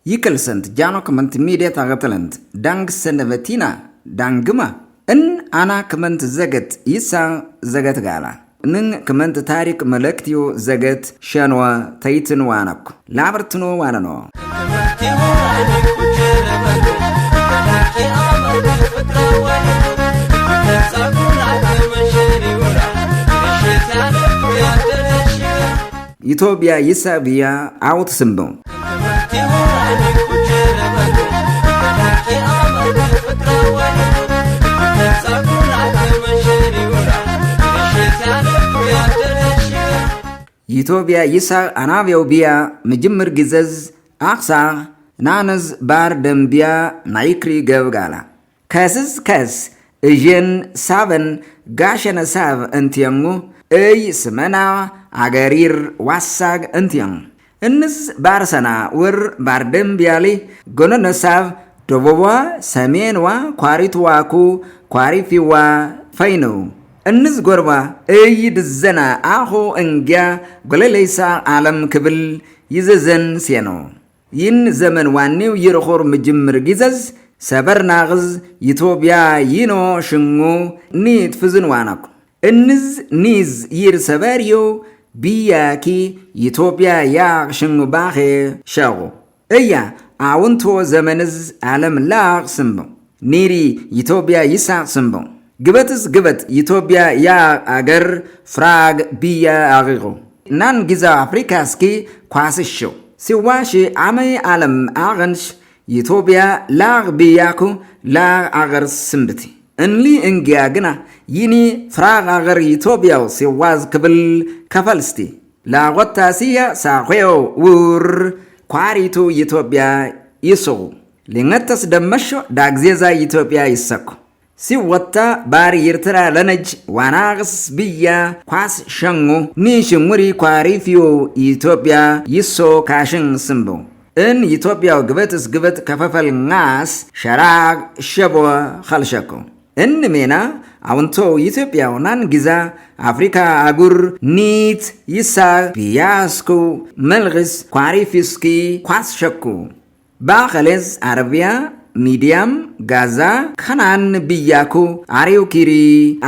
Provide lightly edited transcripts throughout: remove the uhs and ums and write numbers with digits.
ይክልሰንት ጃኖ ከመንት ሚዲያ ታገተለንት ዳንግ ሰነበቲና ዳንግማ እን አና ከመንት ዘገት ይሳ ዘገት ጋላ ንን ከመንት ታሪክ መልእክትዮ ዘገት ሸንዋ ተይትን ዋናኩ ላብርትኖ ዋናኖ ኢትዮጵያ ይሳቢያ አውት ስምበው ኢትዮጵያ ይሳ አናቢያው ቢያ መጅምር ግዘዝ አክሳ ናነዝ ባር ደምቢያ ናይክሪ ገብጋላ ከስስ ከስ እጀን ሳበን ጋሸነ ሳብ እንትየሙ እይ ስመና አገሪር ዋሳግ እንትየሙ እንስ ባርሰና ወር ባር ደምቢያሊ ጎነነ ሳብ ደቦቧ ሰሜንዋ ኳሪትዋኩ ኳሪፊዋ ፈይነው እንስ ጎርባ እይ ድዘና አሆ እንጊያ ጎለለይሳ ዓለም ክብል ይዘዘን ሴኖ ይን ዘመን ዋኔው ይርኾር መጅምር ጊዘዝ ሰበርናግዝ ኢትዮጵያ ይኖ ሽንጉ ኒት ፍዝን ዋናኩ እንዝ ኒዝ ይር ሰበርዮ ቢያኪ ኢትዮጵያ ያ ሽንጉ ባኼ ሸጎ እያ አውንቶ ዘመንዝ ዓለም ላቅ ስምበው ኒሪ ኢትዮጵያ ይሳቅ ስምበው ግበትስ ግበት ኢትዮጵያ ያ አገር ፍራግ ቢያ አግቆ ናን ጊዛ አፍሪካ እስኪ ኳስሽው ሲዋሽ አመይ ዓለም አገንሽ ኢትዮጵያ ላግ ቢያኩ ላግ አገር ስምብቲ እንሊ እንጊያ ግና ይኒ ፍራግ አገር ኢትዮጵያው ሲዋዝ ክብል ከፈልስቲ ላጎታ ሲያ ሳኼው ውር ኳሪቱ ኢትዮጵያ ይስጉ ሊንገተስ ደመሾ ዳግዜዛ ኢትዮጵያ ይሰኩ ሲወታ ባሪ ይርትራ ለነጅ ዋናግስ ብያ ኳስ ሸንጉ ኒሽሙሪ ኳሪፊዮ ኢትዮጵያ ይሶ ካሽን ስምቦ እን ኢትዮጵያው ግበትስ ግበት ከፈፈል ናስ ሸራግ ሸቦ ኸልሸኮ እን ሜና አውንቶ ኢትዮጵያው ናን ጊዛ አፍሪካ አጉር ኒት ይሳ ቢያስኩ መልግስ ኳሪፊስኪ ኳስ ሸኩ ባኸሌዝ አረቢያ ሚዲያም ጋዛ ከናን ብያኩ አሪው ኪሪ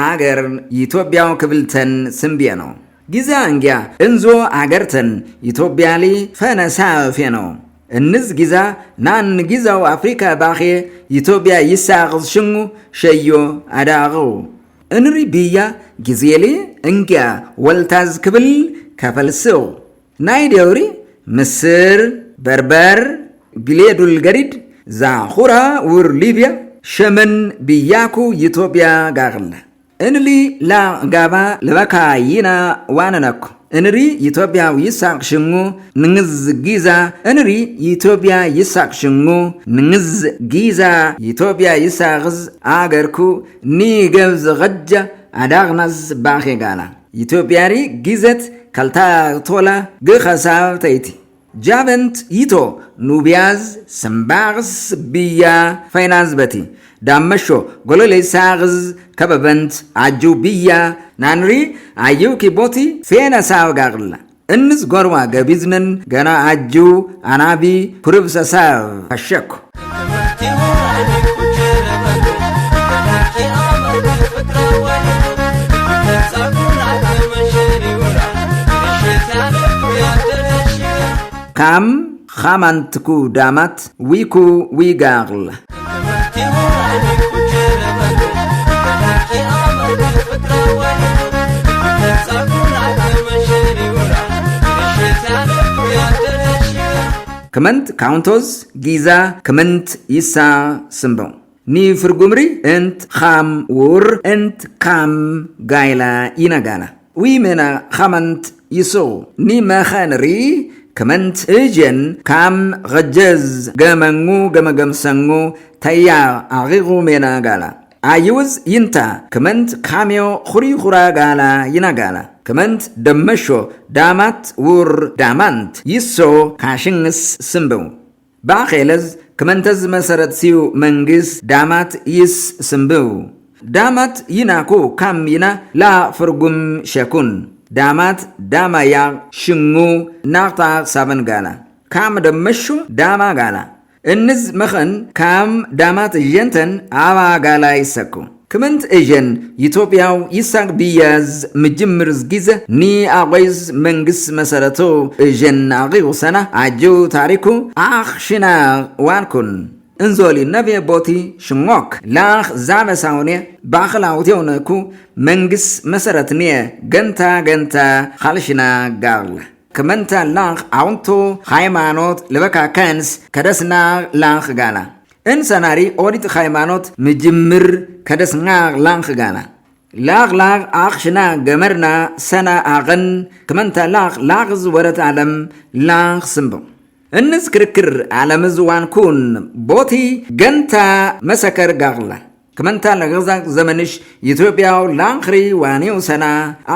አገር ኢትዮጵያው ክብልተን ስምቢያ ነው ጊዛ እንጊያ እንዞ አገርተን ኢትዮጵያሊ ፈነሳ ፌኖ እንዝ ጊዛ ናን ጊዛው አፍሪካ ባኼ ኢትዮጵያ ይሳቅዝ ሽንጉ ሸዮ አዳገው እንሪ ብያ ጊዜሊ እንጊያ ወልታዝ ክብል ከፈልሰው ናይ ደውሪ ምስር በርበር ግሌዱል ገሪድ ዛኹራ ውር ሊቢያ ሸመን ብያኩ ኢትዮጵያ ጋግለ እንሊ ላ ጋባ ለበካ ይና ዋነነኩ እንሪ ኢትዮጵያ ይሳቅ ሽንጉ ንግዝ ጊዛ እንሪ ኢትዮጵያ ይሳቅ ሽንጉ ንግዝ ጊዛ ኢትዮጵያ ይሳቅዝ አገርኩ ኒ ገብዝ ገጃ አዳግናዝ ባኼ ጋላ ኢትዮጵያሪ ጊዘት ከልታ ቶላ ግኸሳብ ተይቲ ጃቨንት ይቶ ኑቢያዝ ስምባግስ ብያ ፋይናንስ በቲ ዳመሾ ጎሎሌ ሳግዝ ከበበንት አጁ ብያ ናንሪ አዩ ኪቦቲ ፌነሳው ጋግላ እንስ ጎርዋ ገቢዝነን ገና አጁ አናቢ ኩርብሰሳብ አሸኩ ካም ኻማንትኩ ዳማት ዊኩ ዊጋግል ከመንት ካውንቶዝ ጊዛ ከመንት ይሳ ስምበው ኒ ፍርጉምሪ እንት ኻም ውር እንት ካም ጋይላ ይነጋላ ዊሜና ኻማንት ይሶ ኒ መኸንሪ ከመንት እጀን ካም ገጀዝ ገመንጉ ገመገምሰንጉ ተያ አጊጉ ሜና ጋላ አይውዝ ይንታ ከመንት ካሜዮ ኹሪ ኹራ ጋላ ይናጋላ ከመንት ደመሾ ዳማት ውር ዳማንት ይሶ ካሽንስ ስምበው ባኼለዝ ከመንተዝ መሰረት ሲው መንግስ ዳማት ይስ ስምበው ዳማት ይናኩ ካም ይና ላ ፍርጉም ሸኩን ዳማት ዳማያ ሽንጉ ናቅታ ሳበን ጋላ ካም ደመሹ ዳማ ጋላ እንዝ መኸን ካም ዳማት እጀንተን አባ ጋላ ይሰኩ ክምንት እጀን ኢትዮጵያው ይሳቅ ቢያዝ ምጅምርዝ ጊዜ ኒ አቆይዝ መንግስ መሰረቱ እጀን አቂው ሰና አጅው ታሪኩ አኽሽና ዋንኩን እንዞሊ ነቤ ቦቲ ሽሞክ ላኽ ዛበሳውኔ ባኽላውቴውነኩ መንግስ መሰረትኔ ገንታ ኻልሽና ጋርለ ከመንታ ላኽ አውንቶ ሃይማኖት ለበካከንስ ከደስና ላኽ ጋላ እንሰናሪ ኦዲት ሃይማኖት ምጅምር ከደስና ላኽ ጋላ ላኽ አኽሽና ገመርና ሰና አገን ከመንታ ላኽ ወረት ዓለም ላኽ ስምቦ እንስ ክርክር ዓለምዝ ዋንኩን ቦቲ ገንታ መሰከር ጋርላ ከመንታ ለገዛቅ ዘመንሽ ኢትዮጵያው ላኽሪ ዋኔው ሰና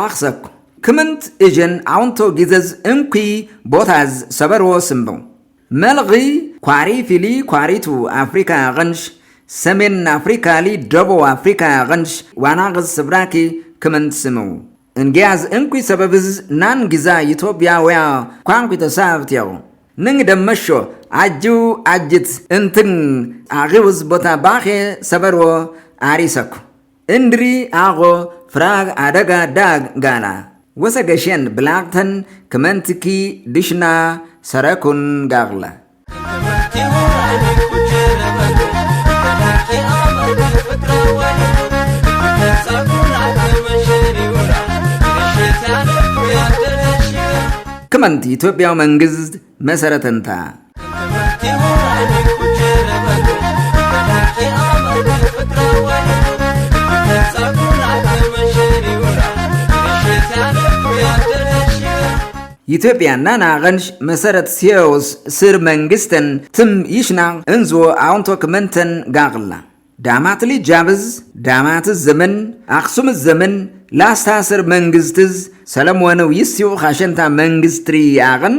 አኽሰኩ ክምንት እጀን አውንቶ ጊዘዝ እንኩ ቦታዝ ሰበርዎ ስምቦ መልጊ ኳሪ ፊሊ ኳሪቱ አፍሪካ ገንሽ ሰሜን አፍሪካ ሊ ደቡብ አፍሪካ ገንሽ ዋናግዝ ስብራኪ ክምንት ስሙ እንጊያዝ እንኩ ሰበብዝ ናን ጊዛ ኢትዮጵያ ወያ ኳንኩ ተሳብትያው ንግ ደመሾ አጅት እንትን አጊውዝ ቦታ ባኼ ሰበርዎ አሪሰኩ እንድሪ አጎ ፍራግ አደጋ ዳግ ጋላ ወሰገሸን ብላቅተን ክመንትኪ ድሽና ሰረኩን ጋግላ ክመንት ኢትዮጵያው መንግስት መሰረተንታ ኢትዮጵያና ናገንሽ መሰረት ሲዮስ ስር መንግስተን ትም ይሽና እንዞ አውንቶ ክመንተን ጋግላ ዳማትሊ ጃብዝ ዳማትዝ ዘመን አክሱም ዘመን ላስታስር መንግስትዝ ሰለሞነው ይስዩ ኻሸንታ መንግስትሪ ያገን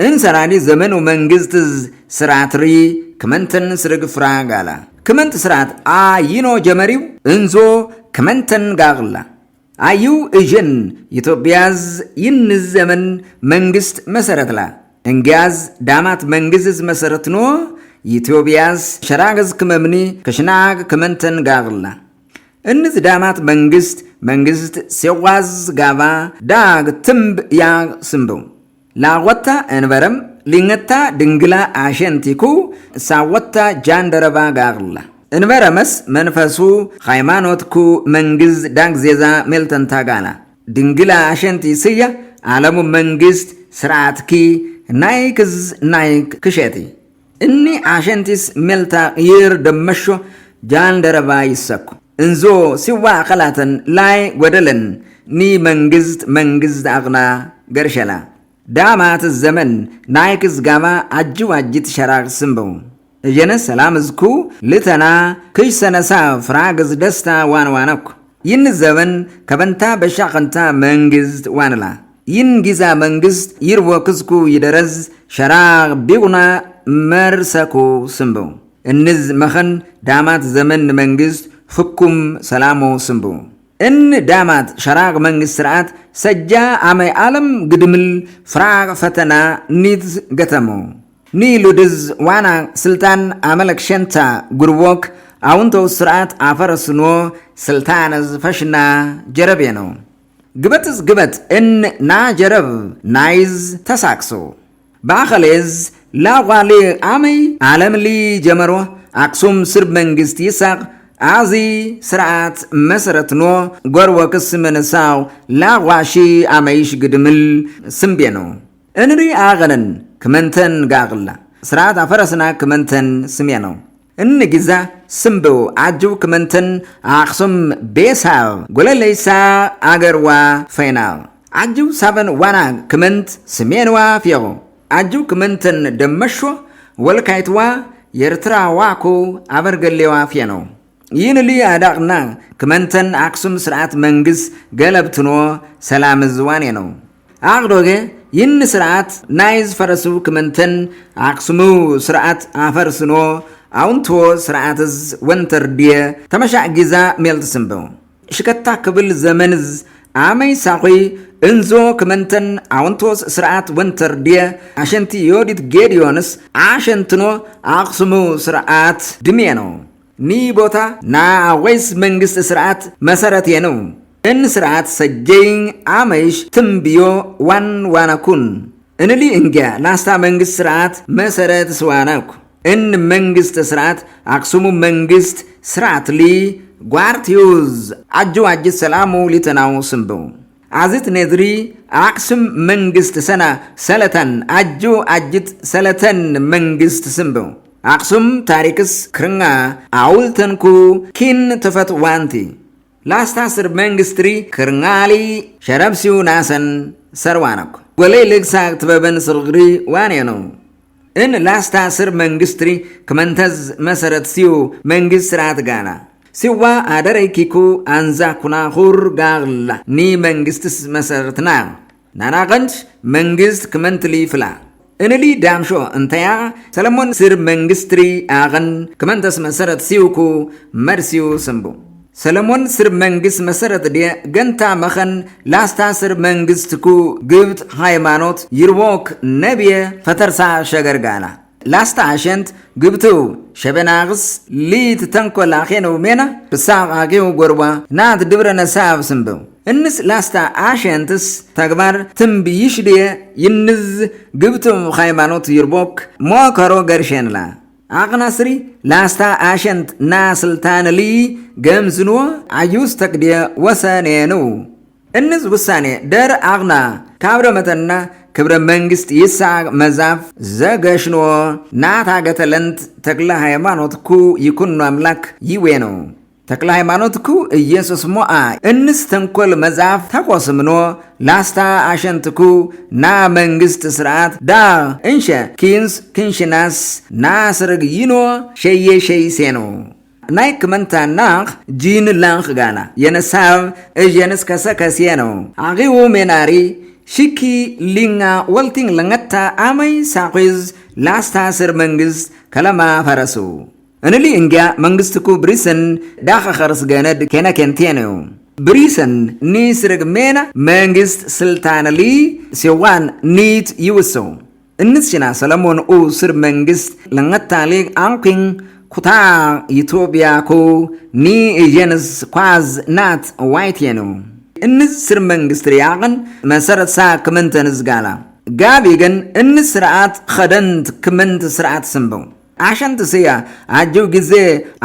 እንሰራኒ ዘመኑ መንግስትዝ ስራትሪ ክመንተን ስርግፍራ ጋላ ክመንት ስራት አይኖ ጀመሪው እንዞ ክመንተን ጋግላ አዩ እጀን ኢትዮጵያዝ ይንዝ ዘመን መንግስት መሰረትላ እንጊያዝ ዳማት መንግስትዝ መሰረትኖ ኢትዮጵያዝ ሸራግዝ ክመምኒ ከሽናግ ክመንተን ጋግላ እንዝ ዳማት መንግስት ሲዋዝ ጋባ ዳግ ትምብ ያ ስምቡ ላወታ እንበረም ሊንገታ ድንግላ አሸንቲኩ ሳወታ ጃንደረባ ጋግላ እንበረመስ መንፈሱ ሃይማኖትኩ መንግዝ ዳግ ዜዛ ሜልተንታ ጋላ ድንግላ አሸንቲ ስያ ዓለሙ መንግስት ስርዓትኪ ናይክ ክሸቲ እኒ አሸንቲስ ሜልታ ይር ደመሾ ጃንደረባ ይሰኩ እንዞ ሲዋ ኸላተን ላይ ወደለን ኒ መንግስት አቅና ገርሸላ ዳማት ዘመን ናይክዝ ጋባ አጅት ሸራቅ ስምበው እጀነ ሰላም ዝኩ ልተና ክሽ ሰነሳ ፍራግዝ ደስታ ዋንዋነኩ ይን ዘመን ከበንታ በሻኸንታ መንግስት ዋንላ ይን ጊዛ መንግስት ይርቦ ክዝኩ ይደረዝ ሸራቅ ቢቁና መርሰኩ ስምበው እንዝ መኸን ዳማት ዘመን መንግስት ፍኩም ሰላሙ ስምቡ እን ዳማት ሸራቅ መንግስት ስርዓት ሰጃ አመይ ዓለም ግድምል ፍራቅ ፈተና ኒት ገተሞ ኒሉድዝ ዋና ስልጣን አመለክ ሸንታ ጉርቦክ አውንቶ ስርዓት አፈረስኖ ስልጣንዝ ፈሽና ጀረቤ ነው ግበት እን ና ጀረብ ናይዝ ተሳክሶ ባኸሌዝ ላቋሌ አመይ ዓለምሊ ጀመሮ አክሱም ስር መንግስት ይሳቅ አዚ ስርዓት መሰረትኖ ጎርወክስ መንሳው ላቋሺ አመይሽ ግድምል ስምቤ ነው እንሪ አገነን ክመንተን ጋግላ ስርዓት አፈረስና ክመንተን ስሜ ነው እንግዛ ስምቦ አጅው ክመንተን አክሱም ቤሳው ጎለለይሳ አገርዋ ፈይና አጅው ሳበን ዋና ክመንት ስሜንዋ ፊዮ አጅው ክመንተን ደመሾ ወልካይትዋ የርትራ ዋኩ አበርገሌዋ ፊዮ ነው ይህን ሊ አዳቅና ክመንተን አክሱም ስርዓት መንግስት ገለብትኖ ሰላም ዝዋኔ ነው አቅዶጌ ይህን ስርዓት ናይዝ ፈረሱ ክመንተን አክሱሙ ስርዓት አፈርስኖ አውንቶ ስርዓትዝ ወንተር ዲየ ተመሻዕ ጊዛ ሜልት ስምበው ሽከታ ክብል ዘመንዝ አመይ ሳኺ እንዞ ክመንተን አውንቶስ ስርዓት ወንተር ዲየ አሸንቲ ዮዲት ጌዲዮንስ አሸንትኖ አክሱሙ ስርዓት ድሜ ነው ኒ ቦታ ና ወይስ መንግስት ስርዓት መሰረት ነው እን ስርዓት ሰጀኝ አመይሽ ትምቢዮ ዋን ዋናኩን እንሊ እንጊያ ላስታ መንግስት ስርዓት መሰረት ስዋናኩ እን መንግስት ስርዓት አክሱሙ መንግስት ስርዓት ሊ ጓርቲዩዝ አጅት ሰላሙ ሊተናው ስምበው አዝት ነድሪ አክሱም መንግስት ሰና ሰለተን አጅት ሰለተን መንግስት ስምበው አክሱም ታሪክስ ክርንጋ አውልተንኩ ኪን ተፈት ዋንቲ ላስታ ስር መንግስትሪ ክርንጋሊ ሸረብሲው ናሰን ሰርዋናኩ ወለይ ልግሳ ትበበን ስርግሪ ዋኔ ነው እን ላስታ ስር መንግስትሪ ከመንተዝ መሰረት ሲው መንግስት ስርዓት ጋና ሲዋ አደረይኪኩ አንዛ ኩና ሁር ጋላ ኒ መንግስትስ መሰረትና ናናቀንድ መንግስት ከመንትሊ ፍላ እንሊ ዳምሾ እንተያ ሰለሞን ስር መንግስትሪ አገን ከመንተስ መሰረት ሲውኩ መርሲው ስምቡ ሰለሞን ስር መንግስት መሰረት ዲየ ገንታ መኸን ላስታ ስር መንግስትኩ ግብት ሃይማኖት ይርቦክ ነቢየ ፈተርሳ ሸገርጋና ላስታ አሸንት ግብቱ ሸበናግስ ሊት ተንኮላ ኸነው ሜና ብሳቅ አጌው ጎርባ ናት ድብረ ነሳብ ስምበው እንስ ላስታ አሸንትስ ተግባር ትምብይሽ ዲየ ይንዝ ግብቱ ሃይማኖት ይርቦክ ሞከሮ ገርሸንላ አቅናስሪ ላስታ አሸንት ና ስልጣን ሊ ገምዝኖ አዩስ ተቅዲየ ወሰኔ ነው እንዝ ውሳኔ ደር አቅና ካብረ መተና ክብረ መንግስት ይሳቅ መዛፍ ዘገሽኖ ናታ ገተለንት ተክለ ሃይማኖት ኩ ይኩን አምላክ ይዌ ነው ተክለ ሃይማኖት ኩ ኢየሱስ ሞአ እንስ ተንኮል መዛፍ ተቆስምኖ ላስታ አሸንትኩ ና መንግስት ስርዓት ዳ እንሸ ኪንስ ክንሽናስ ናስርግ ይኖ ሸየ ሸይሴኖ ናይክ መንታናኽ ጂን ላንኽ ጋና የነሳብ እጀንስ ከሰከሴ ነው አጊው ሜናሪ ሽኪ ሊንጋ ወልቲንግ ለንገታ አመይ ሳኺዝ ላስታ ስር መንግስት ከለማ ፈረሱ እንሊ እንጊያ መንግስትኩ ብሪሰን ዳኸ ኸርስ ገነድ ከነ ከንቴነው ብሪሰን ኒስርግ ሜና መንግስት ስልጣን ሊ ሲዋን ኒት ይውሰው እንስና ሰለሞን ኡ ስር መንግስት ለንገታ ሊ አንኪን ኩታ ኢትዮጵያ ኮ ኒ ኤጀንስ ኳዝ ናት ዋይቴነው እንስ ስር መንግስት ሪያቅን መሰረት ሳ ክመንተንዝ ጋላ ጋቢ ግን እንስ ስርዓት ኸደንት ክመንት ስርዓት ስምበው አሸንት ሲያ አጅው ጊዜ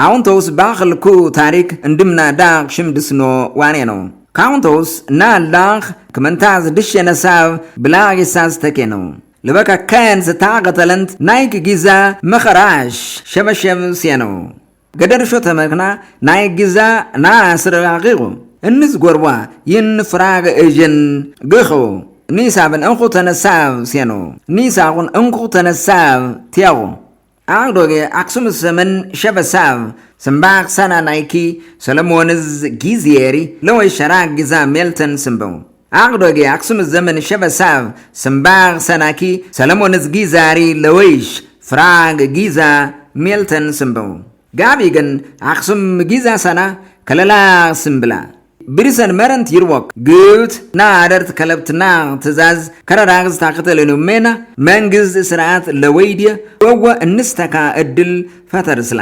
አውንቶስ ባኽልኩ ታሪክ እንድምና ዳቅ ሽምድስኖ ዋኔ ነው ካውንቶስ ና ላኽ ክመንታዝ ድሽ የነሳብ ብላ ይሳዝ ተኬ ነው ልበካ ካን ስታቀተለንት ናይክ ጊዛ መኸራሽ ሸበሸብ ሲያነው ገደርሾ ተመክና ናይክ ጊዛ ና ስርራቂቁ እንስ ጎርባ ይን ፍራግ እጅን ግኹ ኒሳብን እንኩ ተነሳብ ሲያነው ኒሳቁን እንኩ ተነሳብ ቲያቁ አግዶጌ አክሱም ሰመን ሸበሳብ ስምባቅ ሰና ናይኪ ሰለሞንዝ ጊዜሪ ለወይ ሸራቅ ጊዛ ሜልተን ስምበው አግዶጌ አክሱም ዘመን ሸበሳብ ስምባቅ ሰናኪ ሰለሞንዝ ጊዛሪ ለወይሽ ፍራግ ጊዛ ሜልተን ስምበው ጋቢ ግን አክሱም ጊዛ ሰና ከለላ ስምብላ ብሪሰን መረንት ይርወቅ ግብት ና አደርት ከለብትና ትዛዝ ከረራግዝ ታክተለኑ ሜና መንግስት ስርዓት ለወይዲየ ወወ እንስተካ እድል ፈተርስላ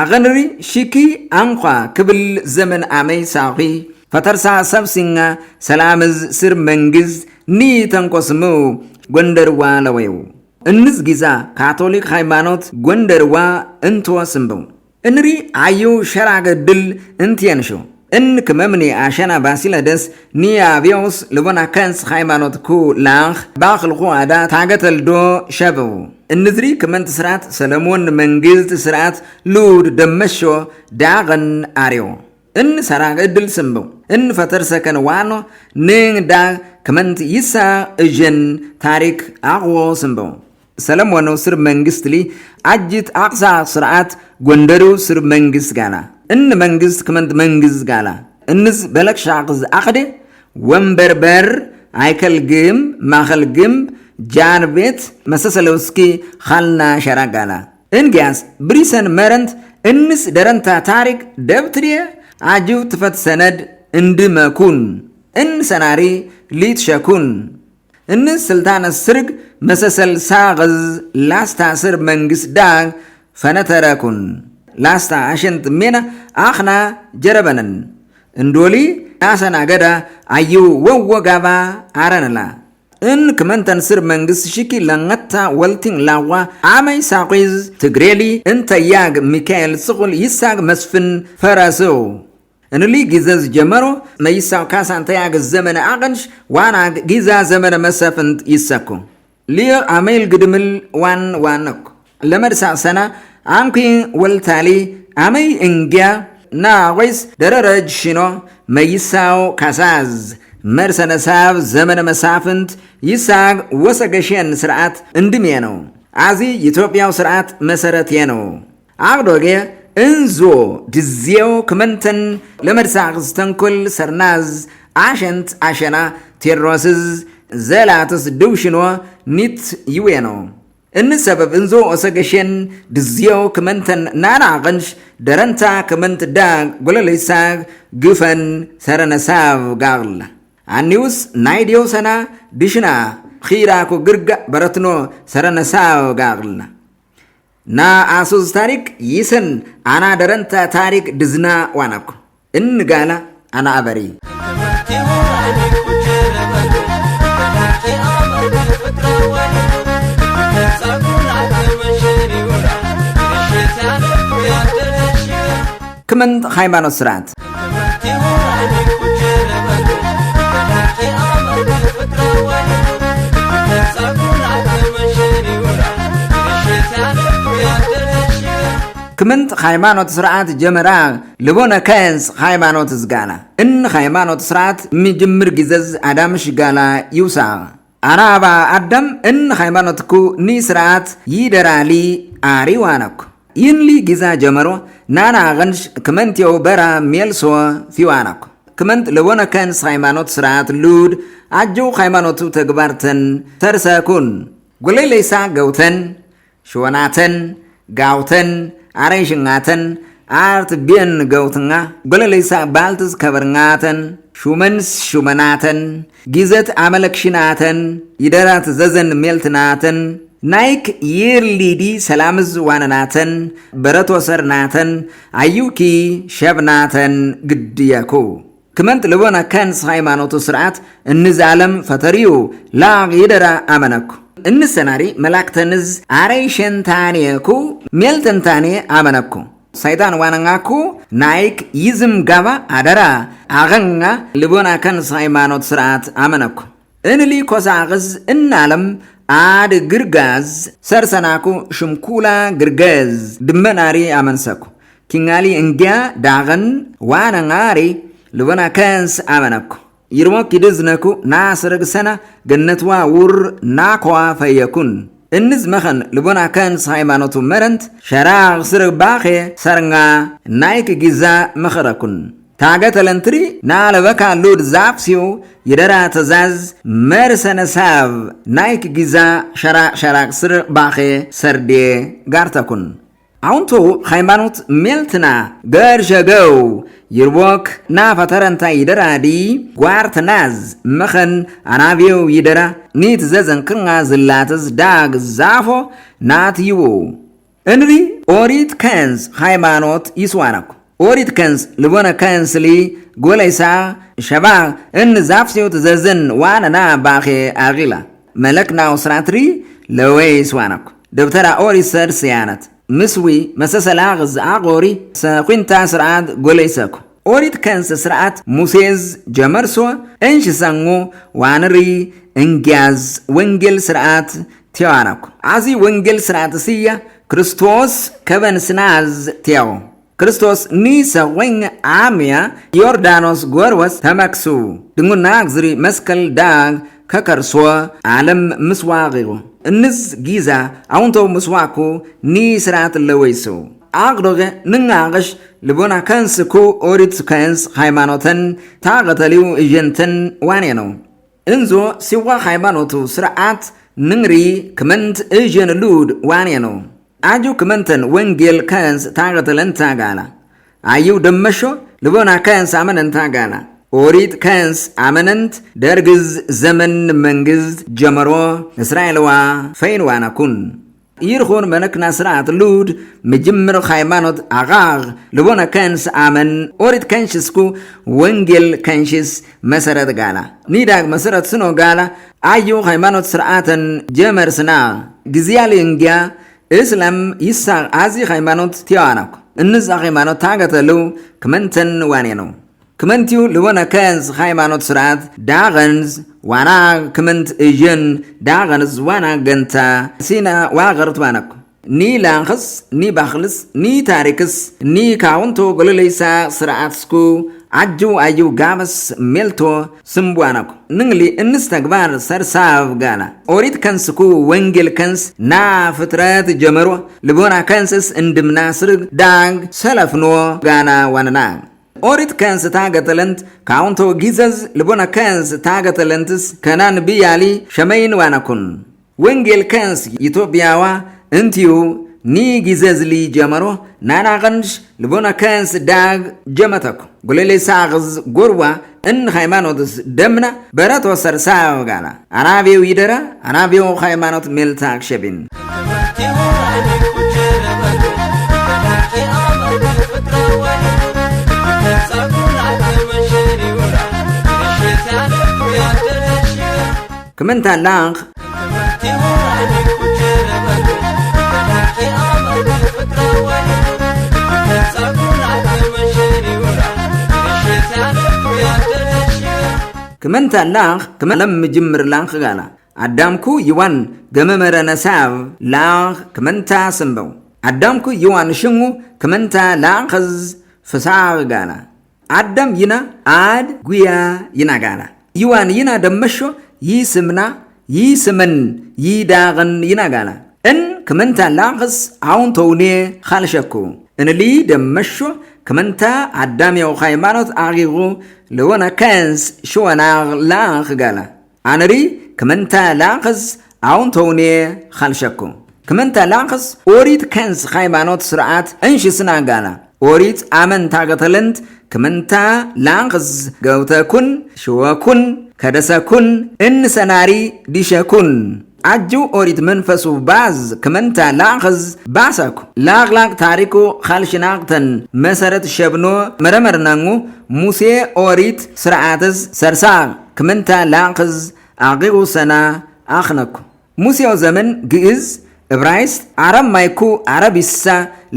አገንሪ ሽኪ አንኳ ክብል ዘመን አመይ ሳኺ ፈተርሳ ሰብሲንጋ ሰላምዝ ስር መንግስት ኒ ተንቆስሙ ጎንደርዋ ለወዩ እንዝ ጊዛ ካቶሊክ ሃይማኖት ጎንደርዋ እንተወስምበው እንሪ አዩ ሸራገ ድል እንትየንሾ እንክ መምኒ አሸና ባሲለደስ ኒያቢዮስ ልቦና ከንስ ሃይማኖት ኩ ላንኽ ባኽልኹ አዳ ታገተልዶ ሸበው እንዝሪ ክመንት ስርዓት ሰለሞን መንግስት ስርዓት ሉድ ደመሾ ዳገን አሪዮ እን ሰራገ እድል ስምበው እን ፈተር ሰከን ዋኖ ንን ዳ ክመንት ይሳ እጀን ታሪክ አቅዎ ስምበው ሰለሞን ስር መንግስት ሊ አጅት አቅሳ ስርዓት ጎንደሩ ስር መንግስት ጋና እን መንግስት ክመንት መንግስት ጋላ እንዝ በለክሻቅዝ አቅዴ ወንበርበር አይከልግም ማኸልግም ጃን ቤት መሰሰለውስኪ ኻልና ሸራጋላ እንጊያስ ብሪሰን መረንት እንስ ደረንታ ታሪክ ደብትሪየ አጅው ትፈት ሰነድ እንድመኩን ሰናሪ ሊትሸኩን ስልጣን ስርግ መሰሰል ሳግዝ ላስታ ስር መንግስት ዳግ ፈነተረኩን ላስታ አሸንት ሜና አኽና ጀረበነን እንዶሊ አሰናገዳ አዩ ወወጋባ አረንላ ክመንተን ስር መንግስት ሽኪ ለንገታ ወልቲን ላዋ አመይ ሳቂዝ ትግሬሊ ያግ ሚካኤል ጽቁል ይሳግ መስፍን ፈረሰው እንሊ ጊዘዝ ጀመሮ መይሳው ካሳንተ ያግ ዘመነ አቅንሽ ዋና ጊዛ ዘመነ መሰፍንት ይሰኩ ሊዮ አሜል ግድምል ዋነኩ ለመድሳ ሰና አንኩ ወልታሊ አመይ እንጊያ ና ወይስ ደረረጅ ሽኖ መይሳው ካሳዝ መርሰነሳብ ዘመነ መሳፍንት ይሳግ ወሰገሸን ስርዓት እንድሜ ነው አዚ ኢትዮጵያው ስርዓት መሰረት ነው አቅዶጌ እንዞ ድዜው ክመንተን ለመድሳቅስ ተንኮል ሰርናዝ አሸንት አሸና ቴሮስዝ ዘላትስ ድውሽኖ ኒት ይዌ ነው ሰበብ እንዞ ወሰገሸን ድዜው ክመንተን ናና ቀንሽ ደረንታ ክመንት ዳግ ጎለለይሳግ ግፈን ሰረነሳብ ጋግላ አኒውስ ናይዲዮ ሰና ድሽና ኺራኮ ግርጋ በረትኖ ሰረነሳብ ጋግላ ና አሱዝ ታሪክ ይሰን አና ደረንታ ታሪክ ድዝና ዋናኩ እንጋላ አና አበሪ ክመንት ሃይማኖት ስርዓት ክመንት ሃይማኖት ስርዓት ጀመራ ልቦነ ከንስ ሃይማኖት ዝጋላ ሃይማኖት ስርዓት ምጅምር ጊዘዝ አዳምሽ ጋላ ይውሳ አናባ አዳም ሃይማኖትኩ ኒ ስርዓት ይደራሊ አሪዋናኩ ይንሊ ጊዛ ጀመሮ ናና ገንሽ ክመንትዮ በራ ሜልሶ ፊዋናኩ ክመንት ልቦነ ከንስ ሃይማኖት ስርዓት ሉድ አጆ ሃይማኖቱ ተግባርተን ተርሰኩን ጎሌለይሳ ገውተን ሽወናተን ጋውተን አረንሽናተን አርት ቢን ገውትና ጎለለይሳ ባልትስ ከበርናተን ሹመናተን ጊዘት አመለክሽናተን ይደራት ዘዘን ሜልትናተን ናይክ ይርሊዲ ሰላምዝ ዋነናተን በረቶ ሰርናተን አዩኪ ሸብናተን ግድያኩ ክመንት ልቦና ከንስ ሃይማኖቱ ስርዓት እንዛለም ፈተሪው ላግ ይደራ አመነኩ ሰናሪ መላክተንዝ አረይ ሸንታኔኩ ሜልተንታኔ አመነኩ ሰይጣን ዋናንጋኩ ናይክ ይዝም ጋባ አደራ አገንጋ ልቦና ከንስ ሃይማኖት ስርዓት አመነኩ እንሊ ኮሳቅዝ እናለም አድ ግርጋዝ ሰርሰናኩ ሽምኩላ ግርገዝ ድመናሪ አመንሰኩ ኪንጋሊ እንጊያ ዳገን ዋናንጋሪ ልቦና ከንስ አመነኩ ይርሞክ ይድዝነኩ ናስረግ ሰና ገነትዋ ውር ናኳ ፈየኩን መኸን ልቦና ከንስ ሃይማኖቱ መረንት ሸራግ ስርግ ባኼ ሰርንጋ ናይክ ጊዛ መኸረኩን ታገተለንትሪ ናለበካ ሉድ ዛፍሲው ይደራ ተዛዝ መርሰነሳብ ናይክ ጊዛ ሸራግ ስርግ ባኼ ሰርዴ ጋርተኩን አውንቶ ሃይማኖት ሜልትና ገርሸገው ይርቦክ ናፈተረንታ ይደራዲ ጓርትናዝ መኸን አናቢው ይደራ ኒት ዘዘን ክርና ዝላትዝ ዳግ ዛፎ ናትይዎ እንሪ ኦሪት ከንስ ሃይማኖት ይስዋናኩ ኦሪት ከንስ ልቦነ ከንስሊ ጎለይሳ ሸባ ዛፍሲውት ዘዘን ዋነና ባኼ አጊላ መለክናው ስራትሪ ለወይ ይስዋናኩ ደብተራ ኦሪት ሰድስያነት ምስዊ መሰሰላግዝ አቆሪ ሰኩንታ ስርዓት ጎለይሰኩ ኦሪት ከንስ ስርዓት ሙሴዝ ጀመርሶ እንሽሰንጉ ዋንሪ እንጊያዝ ወንጌል ስርዓት ቲያናኩ አዚ ወንጌል ስርዓት ሲያ ክርስቶስ ከበንስናዝ ቲያው ክርስቶስ ኒሰ ወኝ አምያ ዮርዳኖስ ጎርወስ ተመክሱ ድንጉና ግዝሪ መስከል ዳግ ከከርሶ ዓለም ምስዋቂሩ ጊዛ አውንቶ ምስዋኩ ኒ ስርዓት ለወይሱ አቅዶገ ንናገሽ ልቦና ከንስኩ ኦሪት ከንስ ሃይማኖተን ታገተሊው እጀንተን ዋኔ ነው እንዞ ሲዋ ሃይማኖቱ ስርዓት ንንሪ ክመንት እጀን ሉድ ዋኔ ነው አጁ ክመንተን ወንጌል ከንስ ታገተለን ታጋላ አዩ ደመሾ ልቦና ከንስ አመነን ታጋላ ኦሪት ከንስ አመነንት ደርግዝ ዘመን መንግስት ጀመሮ እስራኤልዋ ፈይንዋናኩን ይርኹን መነክና ስርዓት ሉድ መጅምር ሃይማኖት አጋግ ልቦና ከንስ አመን ኦሪት ከንሽስኩ ወንጌል ከንሽስ መሰረት ጋላ ኒዳግ መሰረት ስኖ ጋላ አዩ ሃይማኖት ስርዓትን ጀመርስና ግዚያል እንግያ እስላም ይሳቅ አዚ ሃይማኖት ቲያናኩ እንዛ ሃይማኖት ታገተሉ ከመንተን ዋኔ ነው ከመንቲው ልቦና ከንስ ሃይማኖት ስርዓት ዳገንዝ ዋና ከመንት እጀን ዳገንዝ ዋና ገንታ ሲና ዋገርት ዋናኩ ኒ ላንክስ ኒ ባኽልስ ኒ ታሪክስ ኒ ካውንቶ ጎለለይሳ ስርዓትስኩ አዩ ጋመስ ሜልቶ ስምቧናኩ ንግሊ እንስ ተግባር ሰርሳብ ጋና ኦሪት ከንስኩ ወንጌል ከንስ ና ፍጥረት ጀመሮ ልቦና ከንስስ እንድምና ስርግ ዳግ ሰለፍኖ ጋና ዋንና ኦሪት ከንስ ታገተለንት ካውንቶ ጊዘዝ ልቦና ከንስ ታገተለንትስ ከናን ቢያሊ ሸመይን ዋናኩን ወንጌል ከንስ ኢትዮጵያዋ እንቲዩ ኒ ጊዘዝሊ ጀመሮ ናናቀንሽ ልቦና ከንስ ዳግ ጀመተኩ ጉሌሌ ሳግዝ ጎርዋ እን ሃይማኖትስ ደምና በረቶ ሰርሳው ጋና አናቤው ይደራ አናቤው ሃይማኖት ሜልታክ ሸቢን كمان تعلق كمان تعلق كمان لم جمر لانخ غالا عدامكو يوان جممر نساب لانخ كمان تاسمبو عدامكو يوان شنو كمان تعلقز فساغ غالا عدام ينا عاد غيا ينا غالا يوان ينا دمشو يسمنا يسمن يداغن يناغالا ان كمنتا لاغس عون توني خالشكو ان لي دمشو كمنتا عدامي وخيمانوت اغيغو لونا كنز شواناغ لاغ غالا انري كمنتا لاغس عون توني خالشكو كمنتا لاغس اوريت كنز خيمانوت سرعات انشي سناغالا اوريت امن تاغتلنت كمنتا لاغز غوتكن شوكن ከደሰኩን እንሰናሪ ዲሸኩን አጁ ኦሪት መንፈሱ ባዝ ከመንታ ላኽዝ ባሳኩ ላግላግ ታሪኩ ኻልሽናቅተን መሰረት ሸብኖ መረመርናንጉ ሙሴ ኦሪት ስርዓትስ ሰርሳ ከመንታ ላኽዝ አቂቁ ሰና አኽነኩ ሙሴው ዘመን ግዕዝ ዕብራይስጥ አረማይኩ አረቢሳ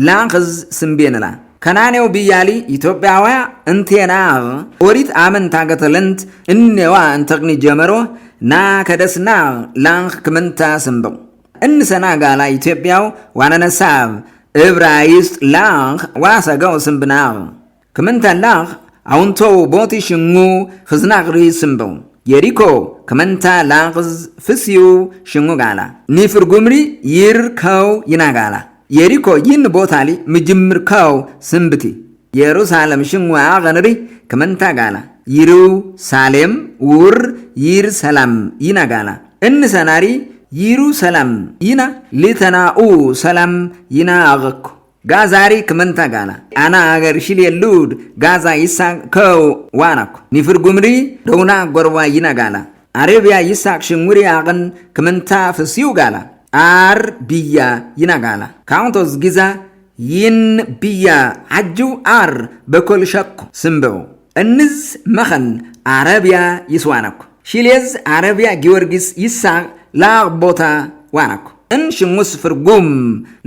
ላኽዝ ስምቤንላ ከናኔው ቢያሊ ኢትዮጵያዋ እንቴና ኦሪት አመን ታገተለንት እነዋ እንተቅኒ ጀመሮ ና ከደስና ላንክ ከመንታ ስምበው እንሰና ጋላ ኢትዮጵያው ዋናነሳብ ዕብራይስጥ ላንክ ዋሰጋው ስምብና ከመንታ ላንክ አውንቶ ቦቲ ሽንጉ ፍዝናቅሪ ስምበው የሪኮ ከመንታ ላንክዝ ፍስዩ ሽንጉ ጋላ ኒፍር ጉምሪ ይርከው ይናጋላ የሪኮ ይን ቦታሊ ምጅምር ካው ስምብቲ የሩሳሌም ሽንዋ አገንሪ ከመንታ ጋላ ይሩ ሳሌም ውር ይር ሰላም ይናጋላ እንሰናሪ ይሩ ሰላም ይና ሊተናኡ ሰላም ይና አገኩ ጋዛሪ ከመንታ ጋላ አና አገር ሽሌሉድ ጋዛ ይሳቅ ከው ዋናኩ ኒፍር ጉምሪ ደውና ጎርዋ ይናጋላ አረቢያ ይሳቅ ሽንጉሪ አገን ከመንታ ፍስዩ ጋላ አር ቢያ ይናጋላ ካውንቶስ ጊዛ ይን ቢያ አጁ አር በኮል ሸኩ ስምበው እንዝ መኸን አረቢያ ይስዋናኩ ሺሌዝ አረቢያ ጊዮርጊስ ይሳቅ ላቦታ ዋናኩ እንሽሙስ ፍርጉም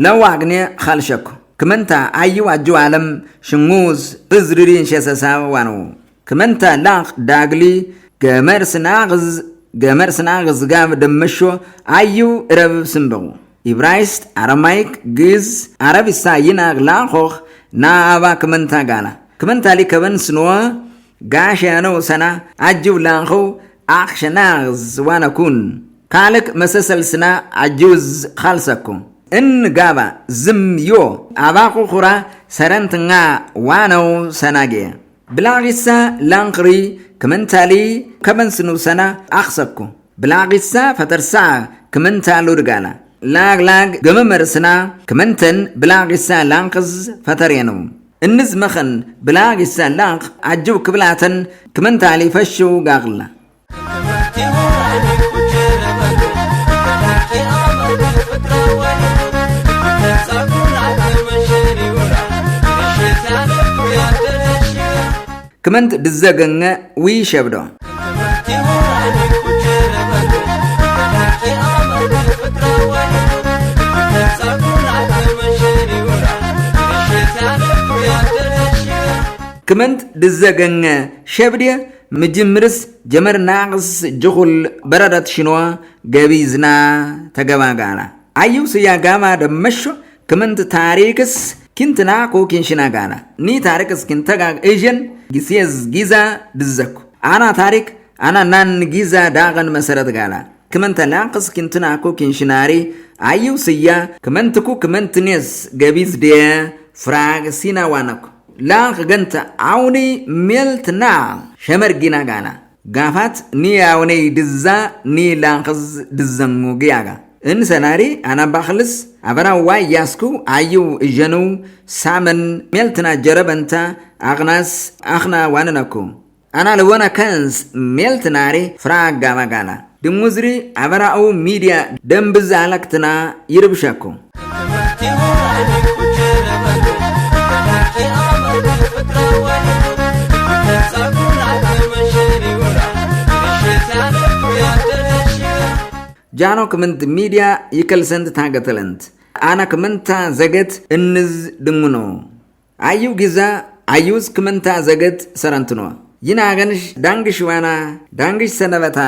ለዋግኔ ኻልሸኩ ከመንታ አዩ አጁ ዓለም ሽሙዝ እዝሪሪን ሸሰሳ ዋኑ ከመንታ ላኽ ዳግሊ ገመርስና ግዝጋብ ደመሾ አዩ ረብ ስምበው ኢብራይስጥ አረማይክ ግዝ አረቢሳ ይናግ ላኾኽ ናአባ ከመንታ ጋላ ከመንታ ሊከበን ስኖ ጋሻያነው ሰና አጅው ላንኸው አኽሸናዝ ዋነኩን ካልክ መሰሰልስና አጅውዝ ኻልሰኩ እንጋባ ዝምዮ አባኹ ኹራ ሰረንትንጋ ዋነው ሰናጌ ብላጊሳ ላንኽሪ ከመንታሊ ከመንስኑ ሰና አኽሰኩ ብላጊሳ ፈተርሳ ከመንታሉ ድጋላ ላግላግ ገመመርስና ከመንተን ብላጊሳ ላንክዝ ፈተሬነው እንዝ መኸን ብላግ ይሳላቅ አጅብ ክብላተን ክመንታሊ ፈሽው ጋግላ كمنت دزغنغ وي شبدو كمنت دزغنغ شبدي مجمرس جمر ناقص جخل بردت شنوا غبيزنا تغباغانا ايو سيا غاما دمشو كمنت تاريخس كنتنا كو كنشنا غانا ني تاريخس كنتغا ايجن ጊዜዝ ጊዛ ድዘኩ አና ታሪክ አና ናን ጊዛ ዳገን መሰረት ጋላ ከመንተ ላንቅስ ክንትና ኮ ክንሽናሪ አዩ ስያ ከመንትኩ ከመንትኔስ ገቢዝ ደ ፍራግ ሲና ዋናኩ ላንቅ ገንተ አውኒ ሜልትና ሸመርጊና ጋላ ጋፋት ኒ አውኒ ድዛ ኒ ላንቅስ ድዘሙ ግያጋ እንሰናሪ አና ባኽልስ አበራ ዋይ ያስኩ አዩ እጀኑ ሳመን ሜልትና ጀረበንታ አግናስ አኽና ዋንነኩ አና ለወና ከንስ ሜልትናሪ ፍራጋ ማጋላ ድሙዝሪ አበራው ሚዲያ ደምብዛ አለክትና ይርብሻኩ ጃኖ ከመንት ሚዲያ ይከልሰንት ታገተለንት አና ከመንታ ዘገት እንዝ ድሙኖ አዩ ጊዛ አዩስ ከመንታ ዘገት ሰረንትኖ ይናገንሽ ዳንግሽ ዋና ዳንግሽ ሰነበታ